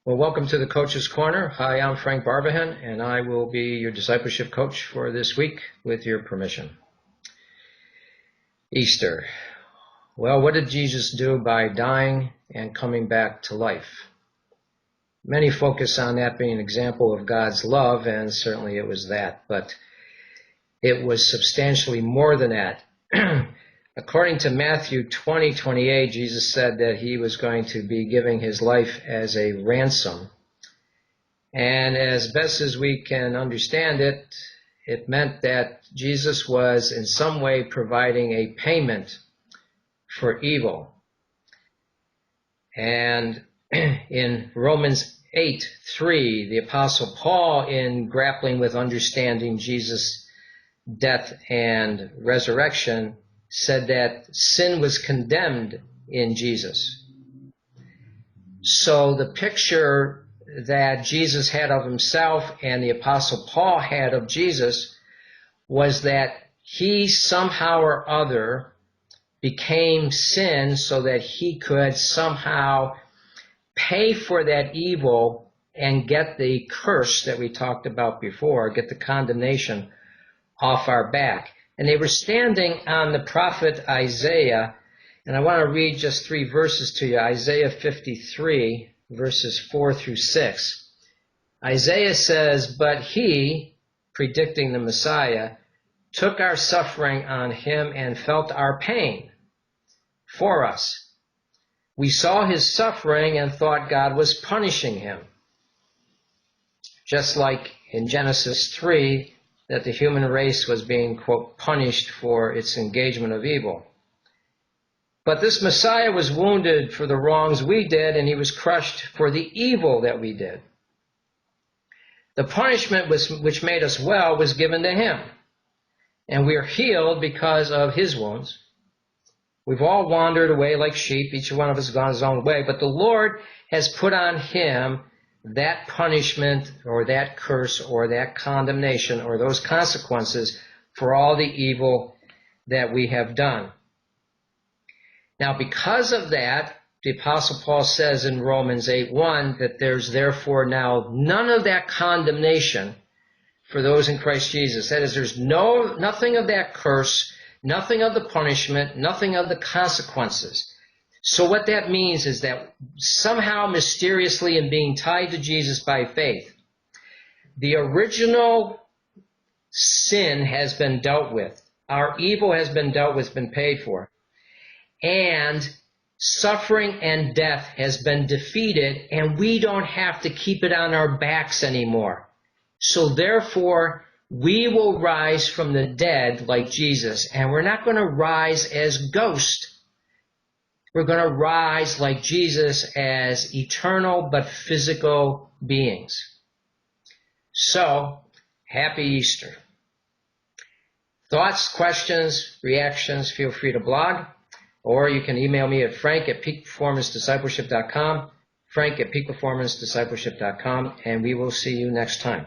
Well, welcome to the Coach's Corner. Hi, I'm Frank Barbahan, and I will be your discipleship coach for this week with your permission. Easter. Well, what did Jesus do by dying and coming back to life? Many focus on that being an example of God's love, and certainly it was that, but it was substantially more than that. According to Matthew 20:28, Jesus said that he was going to be giving his life as a ransom. And as best as we can understand it, it meant that Jesus was in some way providing a payment for evil. And in Romans 8:3, the Apostle Paul, in grappling with understanding Jesus' death and resurrection, said that sin was condemned in Jesus. So the picture that Jesus had of himself and the Apostle Paul had of Jesus was that he somehow or other became sin so that he could somehow pay for that evil and get the curse that we talked about before, get the condemnation off our back. And they were standing on the prophet Isaiah, and I want to read just 3 verses to you. Isaiah 53, verses 4 through 6. Isaiah says, "But he," predicting the Messiah, "took our suffering on him and felt our pain for us. We saw his suffering and thought God was punishing him." Just like in Genesis 3, that the human race was being, quote, punished for its engagement of evil. But this Messiah was wounded for the wrongs we did, and he was crushed for the evil that we did. The punishment which made us well was given to him, and we are healed because of his wounds. We've all wandered away like sheep, each one of us has gone his own way, but the Lord has put on him that punishment or that curse or that condemnation or those consequences for all the evil that we have done. Now, because of that, the Apostle Paul says in Romans 8:1 that there's therefore now none of that condemnation for those in Christ Jesus. That is, there's nothing of that curse, nothing of the punishment, nothing of the consequences. So what that means is that somehow, mysteriously, in being tied to Jesus by faith, the original sin has been dealt with. Our evil has been dealt with, been paid for. And suffering and death has been defeated, and we don't have to keep it on our backs anymore. So therefore, we will rise from the dead like Jesus, and we're not going to rise as ghosts. We're going to rise like Jesus as eternal but physical beings. So, happy Easter. Thoughts, questions, reactions, feel free to blog, or you can email me at frank@peakperformancediscipleship.com, frank@peakperformancediscipleship.com, and we will see you next time.